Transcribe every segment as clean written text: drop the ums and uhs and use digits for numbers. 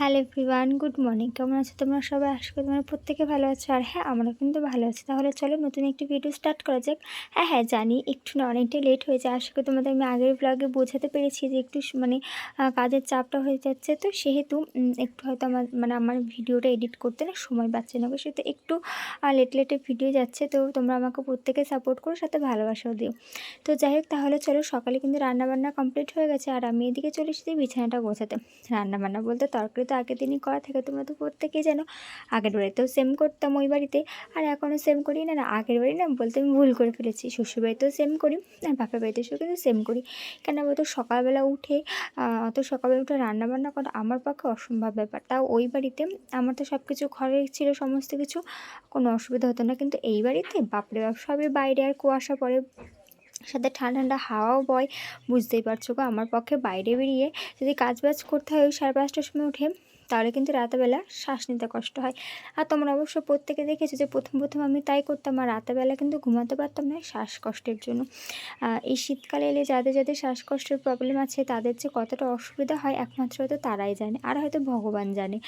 Hello everyone, good morning. কেমন আছো তোমরা সবাই? আশা করি তোমরা প্রত্যেকে ভালো আছো। আর হ্যাঁ, আমরা কিন্তু ভালো আছি। তাহলে চলো নতুন একটি ভিডিও স্টার্ট করা যাক। হ্যাঁ, জানি একটু না অনেকটাই লেট হয়েছে। আশা করি তোমাদের আমি আগের ব্লগে বোঝাতে পেরেছি যে একটু কাজের চাপটা হয়ে যাচ্ছে। তো সেহেতু একটু হয়তো আমার ভিডিওটা এডিট করতে না সময় পাচ্ছে না। সেহেতু একটু লেটে ভিডিও যাচ্ছে। তো তোমরা আমাকে প্রত্যেকে সাপোর্ট করো, সাথে ভালোবাসাও দিও। তো যাই হোক, তাহলে চলো, সকালে কিন্তু রান্নাবান্না কমপ্লিট হয়ে গেছে। আর আমি এদিকে চলে এসেছি বিছানাটা গোছাতে। রান্নাবান্না বলতে তরকারি তো আগের দিনই করা থাকে, তোমরা তো প্রত্যেকেই জানো। আগের বাড়িতেও সেম করতাম ওই বাড়িতে, আর এখনও সেম করি। না আগের বাড়ি না বলতে আমি ভুল করে ফেলেছি। শ্বশুরবাড়িতেও সেম করি, আর বাপের বাড়িতে এসেও কিন্তু সেম করি। কেন বলতো, সকালবেলা উঠে অত সকালবেলা উঠে রান্নাবান্না করা আমার পক্ষে অসম্ভব ব্যাপার। তাও ওই বাড়িতে আমার তো সব কিছু ঘরে ছিল, সমস্ত কিছু, কোনো অসুবিধা হতো না। কিন্তু এই বাড়িতে বাপরে বাপ, সবই বাইরে, আর কুয়াশা পড়ে, সাথে ঠান্ডা ঠান্ডা হাওয়াও বয়। বুঝতেই পারছো গো, আমার পক্ষে বাইরে বেরিয়ে যদি কাজবাজ করতে হয় ওই 5:30টার সময় উঠে, তাহলে কিন্তু রাতেরবেলা শ্বাস নিতে কষ্ট হয়। আর তোমরা অবশ্য প্রত্যেকে দেখেছো যে প্রথম আমি তাই করতাম, আর রাতেরবেলা কিন্তু ঘুমাতে পারতাম না শ্বাসকষ্টের জন্য। এই শীতকালে এলে যাদের যাদের শ্বাসকষ্টের প্রবলেম আছে, তাদের যে কতটা অসুবিধা হয় একমাত্র হয়তো তারাই জানে, আর হয়তো ভগবান জানে।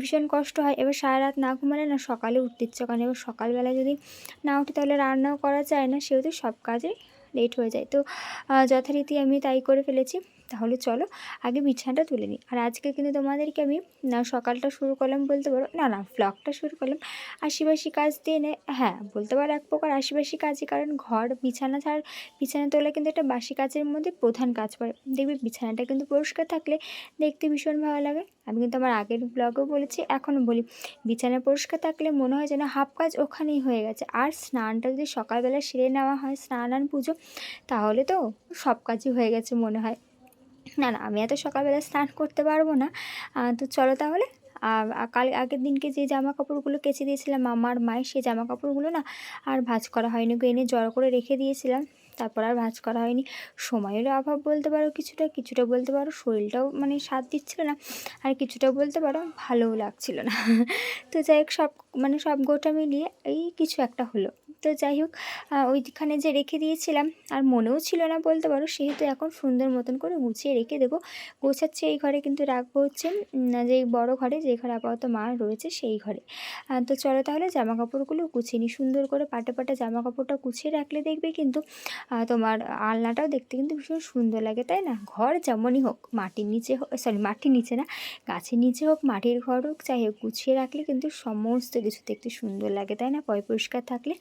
ভীষণ কষ্ট হয়। এবার সারা রাত না ঘুমালে না সকালে উঠতে ইচ্ছে করে না। এবার সকালবেলা যদি না উঠি তাহলে রান্নাও করা যায় না, সেহেতু সব কাজে লেট হয়ে যায়। তো যথারীতি আমি তাই করে ফেলেছি। তাহলে চলো আগে বিছানাটা তুলে নিই। আর আজকে কিন্তু তোমাদেরকে আমি সকালটা শুরু করলাম বলতে পারো, ব্লগটা শুরু করলাম আশিবাসী কাজ দিয়ে। হ্যাঁ, বলতে পারো এক প্রকার আশিবাসী কাজই, কারণ ঘর বিছানা তোলা কিন্তু একটা বাসি কাজের মধ্যে প্রধান কাজ পড়ে। দেখবে বিছানাটা কিন্তু পরিষ্কার থাকলে দেখতে ভীষণ ভালো লাগে। আমি কিন্তু আমার আগের ব্লগেও বলেছি, এখনও বলি, বিছানা পরিষ্কার থাকলে মনে হয় যেন হাফ কাজ ওখানেই হয়ে গেছে। আর স্নানটা যদি সকালবেলা সেরে নেওয়া হয়, স্নান আর পুজো, তাহলে তো সব কাজই হয়ে গেছে মনে হয়। আমি এত সকালবেলা স্নান করতে পারবো না। তো চলো তাহলে, আগের দিনকে যে জামা কাপড়গুলো কেচে দিয়েছিলাম আমার মায়ের, সেই জামা কাপড়গুলো না আর ভাঁজ করা হয়নি, এনে জড়ো করে রেখে দিয়েছিলাম। তারপর আর ভাঁজ করা হয়নি। সময়েরও অভাব বলতে পারো, কিছুটা বলতে পারো শরীরটাও সাথ দিচ্ছিল না, আর কিছুটা বলতে পারো ভালোও লাগছিল না। তো যাই হোক, সব গোটা মিলিয়ে এই কিছু একটা হলো। তো যাই হোক, ওইখানে যে রেখে দিয়েছিলাম আর মনেও ছিল না বলতে পারো, সেহেতু এখন সুন্দর মতন করে গুছিয়ে রেখে দেবো। গোছাচ্ছি এই ঘরে, কিন্তু রাখবো হচ্ছে যেই বড়ো ঘরে, যে ঘরে আপাতত মা রয়েছে সেই ঘরে। তো চলো তাহলে জামা কাপড়গুলো গুছিয়ে নিই। সুন্দর করে পাটে পাটে জামা কাপড়টা গুছিয়ে রাখলে দেখবে কিন্তু তোমার আলনাটাও দেখতে কিন্তু ভীষণ সুন্দর লাগে, তাই না? ঘর যেমনই হোক, মাটির নিচে হোক, মাটির নিচে না, গাছের নিচে হোক, মাটির ঘর হোক, যাই হোক, গুছিয়ে রাখলে কিন্তু সমস্ত কিছু দেখতে সুন্দর লাগে, তাই না? পরিষ্কার থাকলে।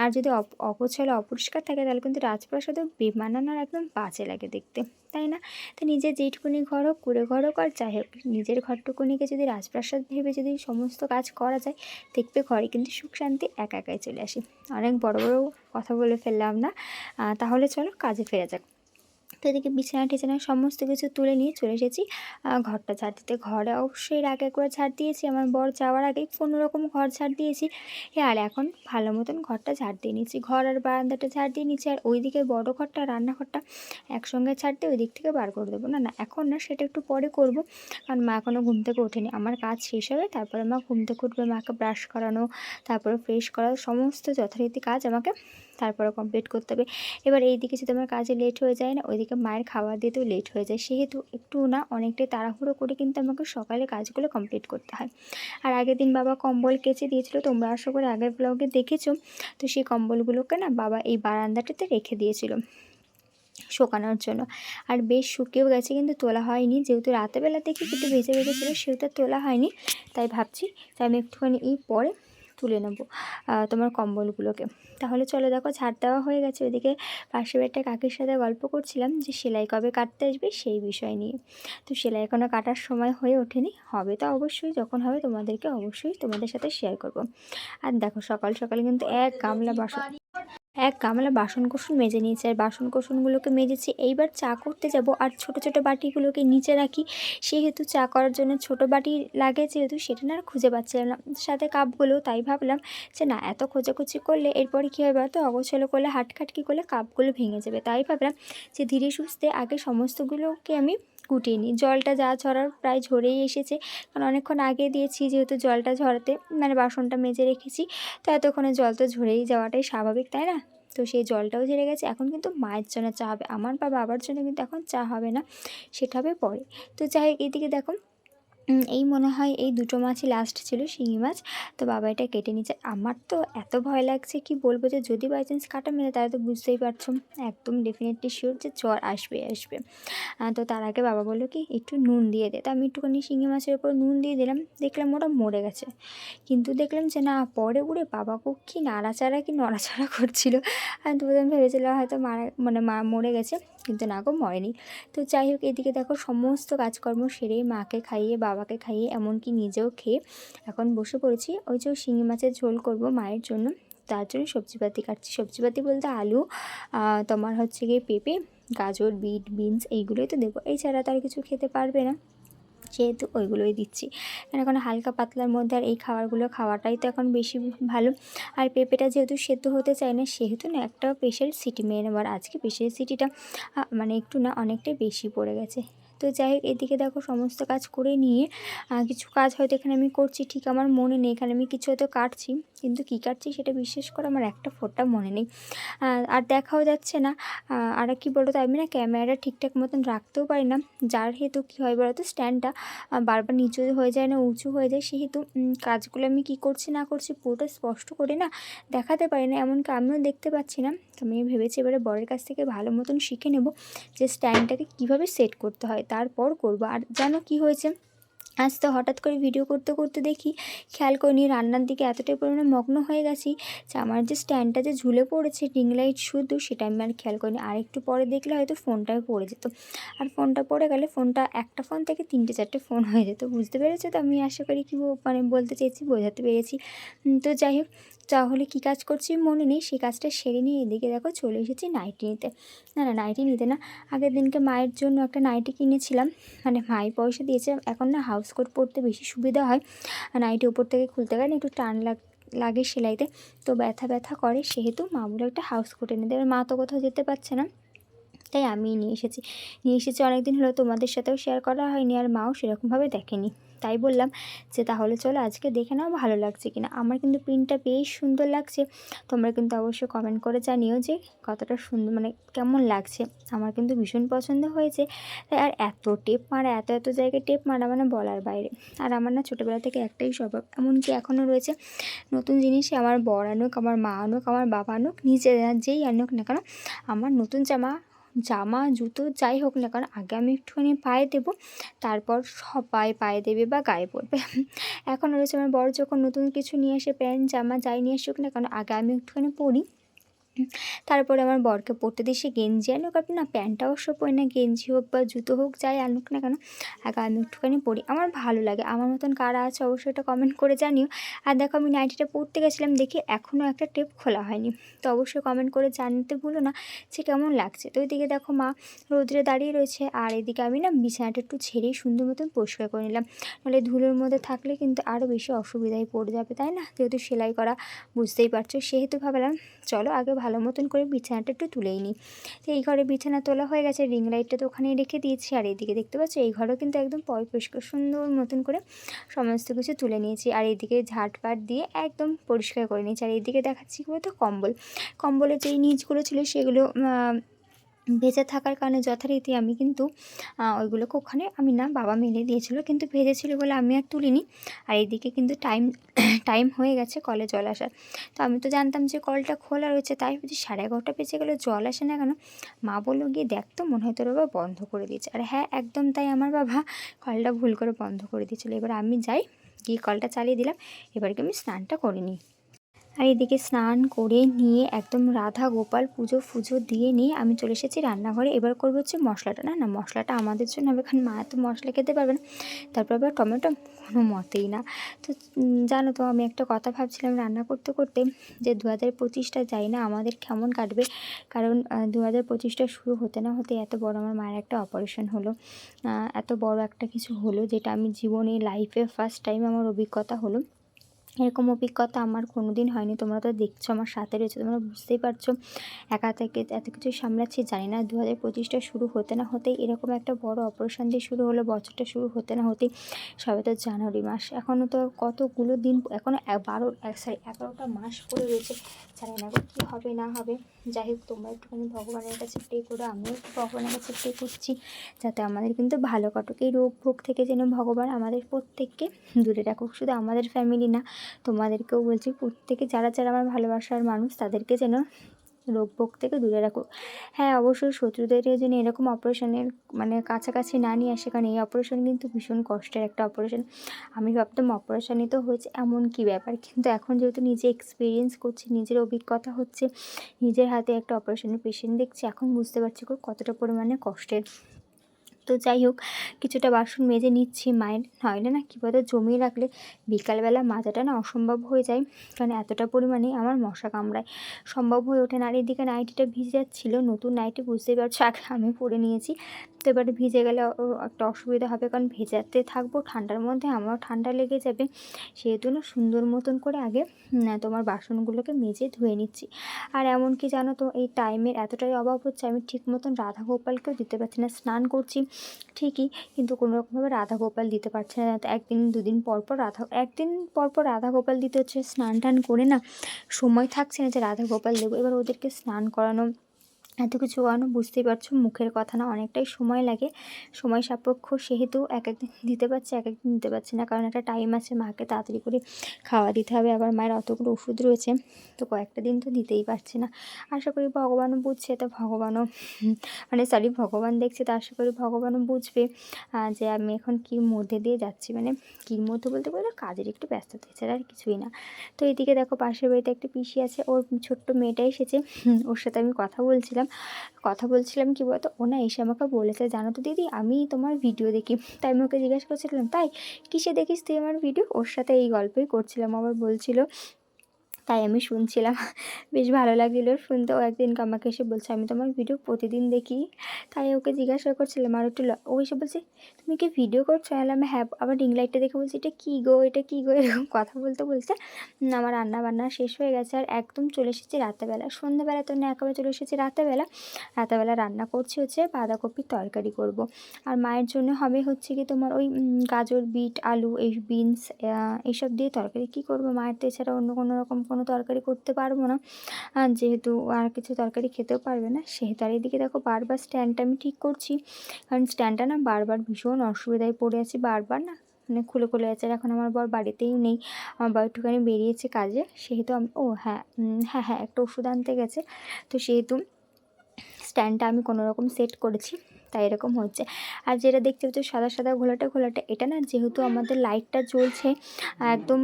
আর যদি অগোছালো অপরিষ্কার থাকে, তাহলে কিন্তু রাজপ্রাসাদও বেমানানোর একদম বাজে লাগে দেখতে, তাই না? তো নিজের যেইটুকুনি ঘর হোক, কুঁড়ে ঘর হোক, আর যাই হোক, নিজের ঘরটুকুনিকে যদি রাজপ্রাসাদ ভেবে যদি সমস্ত কাজ করা যায়, দেখবে ঘরে কিন্তু সুখ শান্তি একাই চলে আসে। অনেক বড় কথা বলে ফেললাম না? তাহলে চলো কাজে ফেরা যাক। তো এদিকে বিছানা টিছানা সমস্ত কিছু তুলে নিয়ে চলে এসেছি ঘরটা ঝাড় দিতে। ঘরে অবশ্যই আগে একবার ঝাড় দিয়েছি, আমার বর যাওয়ার আগেই কোনোরকম ঘর ঝাড় দিয়েছি। আর এখন ভালো মতন ঘরটা ঝাড় দিয়ে নিচ্ছি। ঘর আর বারান্দাটা ঝাড় দিয়ে নিচ্ছি। আর ওইদিকে বড় ঘরটা, রান্নাঘরটা একসঙ্গে ঝাড় দিয়ে ওই দিক থেকে বার করে দেবো। এখন না, সেটা একটু পরে করব, কারণ মা এখনও ঘুম থেকে ওঠেনি। আমার কাজ শেষ হবে, তারপরে মা ঘুম থেকে উঠবে। মাকে ব্রাশ করানো, তারপরে ফ্রেশ করা, সমস্ত যথারীতি কাজ আমাকে তারপরে কমপ্লিট করতে হবে। এবার এইদিকে যদি আমার কাজে লেট হয়ে যায় না, ওইদিকে মায়ের খাবার দিতেও লেট হয়ে যায়। সেহেতু একটু না অনেকটাই তাড়াহুড়ো করে কিন্তু আমাকে সকালে কাজগুলো কমপ্লিট করতে হয়। আর আগের দিন বাবা কম্বল কেচে দিয়েছিল, তোমরা আশা করে আগের ব্লগে দেখেছো। তো সেই কম্বলগুলোকে না বাবা এই বারান্দাটাতে রেখে দিয়েছিল শোকানোর জন্য। আর বেশ শুকিয়েও গেছে, কিন্তু তোলা হয়নি, যেহেতু রাতেরবেলা দেখি একটু ভেজে ছিল, সেহেতু তোলা হয়নি। তাই ভাবছি যে আমি একটুখানি এই পরে তুলে নেবো তোমার কম্বলগুলোকে। তাহলে চলো, দেখো ঝাড় দেওয়া হয়ে গেছে। ওইদিকে পাশের একটা কাকির সাথে গল্প করছিলাম যে সেলাই কবে কাটতে আসবে সেই বিষয় নিয়ে। তো সেলাই এখনও কাটার সময় হয়ে ওঠেনি, হবে তো অবশ্যই, যখন হবে তোমাদেরকে অবশ্যই তোমাদের সাথে শেয়ার করব। আর দেখো, সকাল সকাল কিন্তু এক গামলা বাসন কোসন মেজে নিয়েছি। আর বাসন কোসনগুলোকে মেজেছি। এইবার চা করতে যাব, আর ছোট ছোট বাটিগুলোকে নিচে রাখি, সেহেতু চা করার জন্য ছোট বাটি লাগে, যেহেতু সেটা না আর খুঁজে পাচ্ছিলাম না। সাথে কাপগুলো, তাই ভাবলাম যে না, এত খোঁজাখুঁজি করলে এরপরে কী হবে, এত অগোছালো করলে, হাটখাটকি করলে কাপগুলো ভেঙে যাবে। তাই ভাবলাম যে ধীরে সুস্থে আগে সমস্তগুলোকে আমি গুটিয়ে নিই। জলটা যা ঝরার প্রায় ঝরেই এসেছে, কারণ অনেকক্ষণ আগে দিয়েছি, যেহেতু জলটা ঝরাতে বাসনটা মেজে রেখেছি। তো এতক্ষণে জল তো ঝরেই যাওয়াটাই স্বাভাবিক, তাই না? তো সেই জলটাও ঝরে গেছে। এখন কিন্তু মায়ের জন্য চা হবে, আমার বা বাবার জন্য কিন্তু এখন চা হবে না, সেটা হবে পরে। তো যাই হোক, এদিকে দেখো এই মনে হয় এই দুটো মাছই লাস্ট ছিল শিঙি মাছ। তো বাবা এটা কেটে নিচ্ছে। আমার তো এত ভয় লাগছে কি বলবো, যে যদি বাই চান্স কাটা মেরে, তাহলে তো বুঝতেই পারছো একদম ডেফিনেটলি শিওর যে জ্বর আসবে। তো তার আগে বাবা বললো কি একটু নুন দিয়ে দে। তো আমি একটুখানি শিঙি মাছের উপর নুন দিয়ে দিলাম, দেখলাম ওটা মরে গেছে। কিন্তু দেখলাম যে না, পরে উড়ে বাবা কি নড়াচড়া করছিল। আমি তো প্রথমে ভেবেছিলাম হয়তো মা মরে গেছে, কিন্তু না গো, মরেনি। তো যাই হোক, এদিকে দেখো সমস্ত কাজকর্ম সেরে মাকে খাইয়ে বাবাকে খাইয়ে এমনকি নিজেও খেয়ে এখন বসে পড়েছি। ওই যে শিঙি মাছের ঝোল করব মায়ের জন্য, তার জন্য সবজিপাতি কাটছি। সবজিপাতি বলতে আলু, তোমার হচ্ছে গিয়ে পেঁপে, গাজর, বিট, বিনস এইগুলোই তো দেবো। এছাড়া তো আর কিছু খেতে পারবে না, সেহেতু ওইগুলোই দিচ্ছি। কারণ এখন হালকা পাতলার মধ্যে আর এই খাবারগুলো খাওয়াটাই তো এখন বেশি ভালো। আর পেঁপেটা যেহেতু সেদ্ধ হতে চায় না, সেহেতু না একটা প্রেশারের সিটি মেরে নেবার। আজকে প্রেশারের সিটিটা মানে একটু না অনেকটাই বেশি পড়ে গেছে। তো যাই হোক, এদিকে দেখো সমস্ত কাজ করে নিয়ে কিছু কাজ হয়তো এখানে আমি করছি, ঠিক আমার মনে নেই। এখানে আমি কিছু হয়তো কাটছি, কিন্তু কী কাটছি সেটা বিশেষ করে আমার একটা ফোঁটা মনে নেই, আর দেখাও যাচ্ছে না। আর কি বলো তো, আমি না ক্যামেরাটা ঠিকঠাক মতন রাখতেও পারি না, যার হেতু কী হয় বলো তো, স্ট্যান্ডটা বারবার নিচু হয়ে যায় না উঁচু হয়ে যায়। সেহেতু কাজগুলো আমি কী করছি না করছি পুরোটা স্পষ্ট করে না দেখাতে পারি না, এমনকি আমিও দেখতে পাচ্ছি না। তো আমি ভেবেছি এবারে বরের কাছ থেকে ভালো মতন শিখে নেব যে স্ট্যান্ডটাকে কীভাবে সেট করতে হয়, তারপর করব। আর জানো কী হয়েছে, আজ তো হঠাৎ করে ভিডিও করতে করতে দেখি, খেয়াল করিনি, রান্নার দিকে এতটাই পরিমাণে মগ্ন হয়ে গেছি যে আমার যে স্ট্যান্ডটা যে ঝুলে পড়েছে রিং লাইট শুধু, সেটা আমি আর খেয়াল করিনি। আর একটু পরে দেখলে হয়তো ফোনটায় পড়ে যেত, আর ফোনটা পড়ে গেলে ফোনটা একটা ফোন থেকে 3-4টে ফোন হয়ে যেত। বুঝতে পেরেছো তো আমি আশা করি কি মানে বলতে চেয়েছি, বোঝাতে পেরেছি। তো যাই হোক, তাহলে কী কাজ করছি মনে নেই, সেই কাজটা সেরে নিয়ে এদিকে দেখো চলে এসেছি নাইটি নিতে। না নাইটি নিতে না, আগের দিনকে মায়ের জন্য একটা নাইটি কিনেছিলাম, মানে মাই পয়সা দিয়েছে। এখন না হাউস কোট পরতে বেশি সুবিধা হয়, নাইটি উপর থেকে খুলতে গেলে একটু টান লাগে সেলাইতে, তো ব্যথা ব্যথা করে। সেহেতু মা বলে একটা হাউস কোট এনে দেবে। মা তো কোথাও যেতে পারছে না, তাই আমি নিয়ে এসেছি অনেক দিন হলো, তোমাদের সাথেও শেয়ার করা হয়নি, আর মাও সেরকমভাবে দেখেনি। তাই বললাম যে তাহলে চলো আজকে দেখে নাও ভালো লাগছে কিনা। আমার কিন্তু প্রিন্টটা বেশ সুন্দর লাগছে। তোমরা কিন্তু অবশ্যই কমেন্ট করে জানিও যে কতটা সুন্দর, মানে কেমন লাগছে। আমার কিন্তু ভীষণ পছন্দ হয়েছে। আর এত টেপ মারা, এত জায়গায় টেপ মারা, মানে বলার বাইরে। আর আমার না ছোটোবেলা থেকে একটাই স্বভাব, এমনকি এখনও রয়েছে, নতুন জিনিসে আমার বর আনুক, আমার মা আনুক, আমার বাবা আনুক, নিজে যেই আনুক না কেন, আমার নতুন জামা জুতো যাই হোক না কারণ আগে আমি একটুখানি পায়ে দেবো, তারপর সবাই পায়ে দেবে বা গায়ে পড়বে। এখন রয়েছে আমার বর যখন নতুন কিছু নিয়ে আসে, প্যান্ট জামা যাই নিয়ে আসুক না কারণ আগে আমি একটুখানি পরি, তারপরে আমার বরকে পরতে দিই। সে গেঞ্জি আনুক আর না, প্যান্টটা অবশ্য পরি না, গেঞ্জি হোক বা জুতো হোক যাই আনুক না কেন, আগে আমি একটুখানি পরি, আমার ভালো লাগে। আমার মতন কারা আছে অবশ্যই এটা কমেন্ট করে জানিও। আর দেখো আমি নাইটিটা পরতে গেছিলাম, দেখি এখনও একটা টেপ খোলা হয়নি, তো অবশ্যই কমেন্ট করে জানতে ভুলো না যে কেমন লাগছে। তো ওইদিকে দেখো মা রোদ্রে দাঁড়িয়ে রয়েছে, আর এদিকে আমি না বিছানাটা একটু ছেড়েই সুন্দর মতন পরিষ্কার করে নিলাম, নাহলে ধুলোর মধ্যে থাকলে কিন্তু আরও বেশি অসুবিধায় পড়ে যাবে, তাই না? যেহেতু সেলাই করা বুঝতেই পারছো, সেহেতু ভাবলাম চলো আগে ভালো মতন করে বিছানাটা একটু তুলেই নিই। তো এই ঘরে বিছানা তোলা হয়ে গেছে, রিং লাইটটা তো ওখানেই রেখে দিয়েছি। আর এইদিকে দেখতে পাচ্ছ এই ঘরেও কিন্তু একদম পরিষ্কার সুন্দর মতন করে সমস্ত কিছু তুলে নিয়েছি। আর এইদিকে ঝাঁটপাট দিয়ে একদম পরিষ্কার করে নিয়েছি। আর এইদিকে দেখাচ্ছি কি বলতো, কম্বলের যেই নিচগুলো ছিল সেগুলো ভেজে থাকার কারণে যথারীতি আমি কিন্তু ওইগুলোকে ওখানে আমি না, বাবা মেলে দিয়েছিলো, কিন্তু ভেজেছিলো বলে আমি আর তুলিনি। আর এইদিকে কিন্তু টাইম হয়ে গেছে কলে জল আসার। তো আমি তো জানতাম যে কলটা খোলা রয়েছে, তাই বুঝি 11:30 বেজে গেলো জল আসে না কেন। মা বললো গিয়ে দেখ তো, মনে হয় তোর বাবা বন্ধ করে দিয়েছে। আর হ্যাঁ, একদম তাই, আমার বাবা কলটা ভুল করে বন্ধ করে দিয়েছিলো। এবার আমি যাই, গিয়ে কলটা চালিয়ে দিলাম, এবারকে আমি স্নানটা করে নিই। আর এদিকে স্নান করে নিয়ে একদম রাধা গোপাল পুজো দিয়ে নিয়ে আমি চলে এসেছি রান্নাঘরে। এবার করবো হচ্ছে মশলাটা। না মশলাটা আমাদের জন্য হবে, কারণ মা তো মশলা খেতে পারবে না। তারপর আবার টমেটো কোনো মতেই না। তো জানো তো, আমি একটা কথা ভাবছিলাম রান্না করতে করতে, যে 2025টা যাই না আমাদের কেমন কাটবে। কারণ 2025টা শুরু হতে না হতে এত বড় আমার মায়ের একটা অপারেশন হলো, এত বড় একটা কিছু হলো, যেটা আমি জীবনে লাইফে ফার্স্ট টাইম আমার অভিজ্ঞতা হলো। এরকম অভিজ্ঞতা আমার কোনো দিন হয়নি। তোমরা তো দেখছো, আমার সাথে রয়েছে, তোমরা বুঝতেই পারছো একা থেকে এত কিছু সামলাচ্ছি। জানি না 2025টা শুরু হতে না হতেই এরকম একটা বড় অপারেশন দিয়ে শুরু হলো, বছরটা শুরু হতে না হতেই। সবে তো জানুয়ারি মাস, এখনও তো কতগুলো দিন, এখনও 11টা মাস পড়ে রয়েছে। জানি না কী হবে না হবে। যাই হোক, তোমরা একটুখানি ভগবানের কাছে প্রে করো, আমিও একটু ভগবানের কাছে প্রে করছি যাতে আমাদের কিন্তু ভালো কাটুক। এই রোগ ভোগ থেকে যেন ভগবান আমাদের প্রত্যেককে দূরে রাখুক। শুধু আমাদের ফ্যামিলি না, তোমাদেরকেও বলছি, প্রত্যেকে যারা যারা আমার ভালোবাসার মানুষ তাদেরকে যেন রোগ ভোগ থেকে দূরে রাখুক। হ্যাঁ, অবশ্যই শত্রুদের যেন এরকম অপারেশনের কাছাকাছি না নিয়ে আসে, কারণ এই অপারেশন কিন্তু ভীষণ কষ্টের একটা অপারেশন। আমি ভাবতাম অপারেশনই তো হয়েছে, এমন কি ব্যাপার, কিন্তু এখন যেহেতু নিজে এক্সপিরিয়েন্স করছি, নিজের অভিজ্ঞতা হচ্ছে, নিজের হাতে একটা অপারেশনের পেশেন্ট দেখছি, এখন বুঝতে পারছি কতটা পরিমাণে কষ্টের। তো যাই হোক, কিছুটা বাসন মেজে নিচ্ছি। মায়ের নইলে না কী বলতো, জমিয়ে রাখলে বিকালবেলা মাজাটা না অসম্ভব হয়ে যায়, কারণ এতটা পরিমাণে আমার মশা কামড়ায়, সম্ভব হয়ে ওঠে না। আর এদিকে নাইটিটা ভিজে যাচ্ছিলো, নতুন নাইটি, বুঝতেই পারছো, আগে আমি পরে নিয়েছি। তো এবারে ভিজে গেলে একটা অসুবিধা হবে, কারণ ভেজাতে থাকবো ঠান্ডার মধ্যে, আমারও ঠান্ডা লেগে যাবে। সেহেতু না সুন্দর মতন করে আগে তোমার বাসনগুলোকে মেজে ধুয়ে নিচ্ছি। আর এমনকি জানো তো, এই টাইমের এতটাই অভাব হচ্ছে, আমি ঠিক মতন রাধা গোপালকেও দিতে পারছি না। স্নান করছি ঠিকই, কিন্তু কোনো রকমভাবে রাধা গোপাল দিতে পারছি না। একদিন দুদিন পর পর রাধা গোপাল দিতে হচ্ছে। স্নান টান করে না সময় থাকছে না যে রাধা গোপাল দেবো। এবার ওদেরকে স্নান করানো, এত কিছু করানো, বুঝতেই পারছো, মুখের কথা না, অনেকটাই সময় লাগে, সময় সাপেক্ষ। সেহেতু এক একদিন দিতে পারছি, এক একদিন দিতে পারছি না, কারণ একটা টাইম আছে, মাকে তাড়াতাড়ি করে খাওয়া দিতে হবে, আবার মায়ের অতগুলো ওষুধ রয়েছে, তো কয়েকটা দিন তো দিতেই পারছি না। আশা করি ভগবানও বুঝছে, তো ভগবানও ভগবান দেখছে, তো আশা করি ভগবানও বুঝবে যে আমি এখন কী মধ্যে দিয়ে যাচ্ছি, কীর মধ্যে বলতে বলতে কাজের একটু ব্যস্ততা, এছাড়া আর কিছুই না। তো এদিকে দেখো, পাশের বাড়িতে একটা পিসি আছে, ওর ছোট্ট মেয়েটা এসেছে, ওর সাথে আমি কথা বলছিলাম কি বলতো, ও না এসে আমাকে বলেছে, জানো তো দিদি, আমি তোমার ভিডিও দেখি। তাই আমি ওকে জিজ্ঞাসা করছিলাম, তাই কিসে দেখিস তুই আমার ভিডিও? ওর সাথে এই গল্পই করছিলাম, আবার বলছিল, তাই আমি শুনছিলাম, বেশ ভালো লাগছিলো শুনতে। ও একদিন আমাকে এসে বলছে, আমি তোমার ভিডিও প্রতিদিন দেখি। তাই ওকে জিজ্ঞাসা করছিলাম, আর একটু ও এসে বলছে, তুমি কি ভিডিও করছো? আমি হ্যাঁ। আবার রিং লাইটটা দেখে বলছি, এটা কী গো, এটা কী গো, এরকম কথা বলতে বলতে আমার রান্না বান্না শেষ হয়ে গেছে, আর একদম চলে এসেছি রাতেবেলা। সন্ধ্যাবেলা তো না, একেবারে চলে এসেছি রাতেবেলা রান্না করছি হচ্ছে বাঁধাকপির তরকারি করব। আর মায়ের জন্য হবে হচ্ছে কি তোমার ওই গাজর, বিট, আলু, এই বিনস, এইসব দিয়ে তরকারি। কী করবো, মায়ের তো এছাড়া অন্য কোনো রকম কোনো তরকারি করতে পারবো না, যেহেতু আর কিছু তরকারি খেতেও পারবে না, সেহেতু। আর এদিকে দেখো, বারবার স্ট্যান্ডটা আমি ঠিক করছি, কারণ স্ট্যান্ডটা না বারবার ভীষণ অসুবিধায় পড়ে আছি, বারবার না খুলে যাচ্ছে। আর এখন আমার বর বাড়িতেই নেই, আমার বর একটুখানি বেরিয়েছে কাজে, সেহেতু আমি হ্যাঁ একটা ওষুধ আনতে গেছে, তো সেহেতু স্ট্যান্ডটা আমি কোনো রকম সেট করেছি, তাই এরকম হচ্ছে। আর যেটা দেখতে পাচ্ছ সাদা ঘোলাটা, এটা না যেহেতু আমাদের লাইটটা জ্বলছে একদম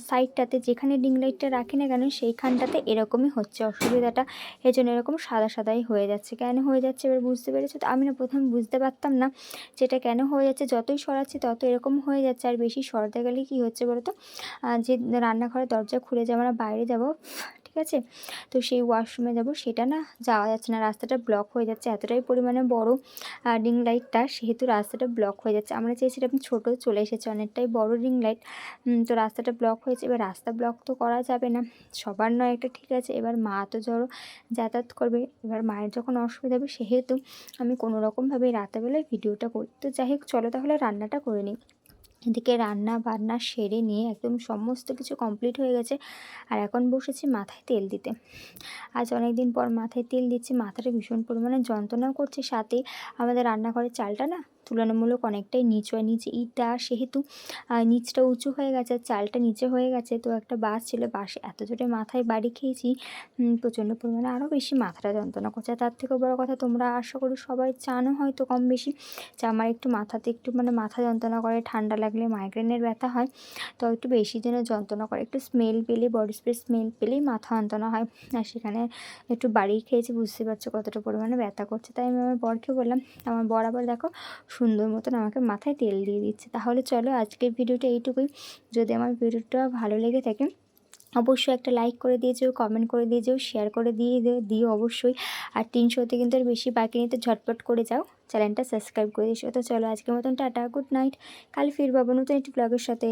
সাইডটাতে, যেখানে রিং লাইটটা রাখি না কেন সেইখানটাতে এরকমই হচ্ছে অসুবিধাটা, এই জন্য এরকম সাদাই হয়ে যাচ্ছে। কেন হয়ে যাচ্ছে এবার বুঝতে পেরেছো তো? আমি না প্রথমে বুঝতে পারতাম না যেটা কেন হয়ে যাচ্ছে, যতই সরাচ্ছি তত এরকম হয়ে যাচ্ছে। আর বেশি সরাতে গেলে কী হচ্ছে বলো তো, যে রান্নাঘরের দরজা খুলে যে আমরা বাইরে যাব, ঠিক আছে, তো সেই ওয়াশরুমে যাব, সেটা না যাওয়া যাচ্ছে না, রাস্তাটা ব্লক হয়ে যাচ্ছে, এতটাই পরিমাণে বড় রিং লাইটটা, সেহেতু রাস্তাটা ব্লক হয়ে যাচ্ছে। আমরা চেয়েছিলাম ছোটো, চলে এসেছে অনেকটাই বড় রিং লাইট, তো রাস্তাটা ব্লক হয়েছে। এবার রাস্তা ব্লক তো করা যাবে না, সবার নয় একটা, ঠিক আছে, এবার মা তো ধরো যাতায়াত করবে, এবার মায়ের যখন অসুবিধা হবে, সেহেতু আমি কোনো রকমভাবে রাতেবেলায় ভিডিওটা করি। তো যাই হোক, চলো তাহলে রান্নাটা করে নিই। এদিকে রান্না বান্না সেরে নিয়ে একদম সমস্ত কিছু কমপ্লিট হয়ে গেছে, আর এখন বসেছি মাথায় তেল দিতে। আজ অনেক দিন পর মাথায় তেল দিচ্ছি, মাথাটা ভীষণ পরিমাণে যন্ত্রণাও করছে, সাথে আমাদের রান্নাঘরের চালটা না তুলনামূলক অনেকটাই নিচে ইটটা, সেহেতু নিচটা উঁচু হয়ে গেছে, আর চালটা নিচে হয়ে গেছে। তো একটা বাস ছিল, বাসে এত জোরে মাথায় বাড়ি খেয়েছি, প্রচণ্ড পরিমাণে আরও বেশি মাথাটা যন্ত্রণা করছে। তার থেকেও বড়ো কথা, তোমরা আশা করি সবাই জানো হয়তো কম বেশি, যে আমার একটু মাথাতে একটু মাথা যন্ত্রণা করে, ঠান্ডা লাগলে মাইগ্রেনের ব্যথা হয়, তো একটু বেশি দিনের যন্ত্রণা করে, একটু স্মেল পেলে, বডি স্প্রে স্মেল পেলেই মাথা যন্ত্রণা হয়। আর সেখানে একটু বাড়ি খেয়েছি, বুঝতে পারছো কতটা পরিমাণে ব্যথা করছে। তাই আমি আমার বরকে বললাম, আমার বর আবার দেখো সুন্দর মতন আমাকে মাথায় তেল দিয়ে দিচ্ছে। তাহলে চলো আজকের ভিডিওটা এইটুকুই। যদি আমার ভিডিওটা ভালো লেগে থাকে অবশ্যই একটা লাইক করে দিয়ে যেও, কমেন্ট করে দিয়ে যেও, শেয়ার করে দিও অবশ্যই। আর 300তে কিন্তু আর বেশি বাকি নেই, তো ঝটপট করে যাও, চ্যানেলটা সাবস্ক্রাইব করে দিও। তো চলো আজকের মতন টাটা, গুড নাইট, কাল ফিরবো নতুন একটি ব্লগের সাথে।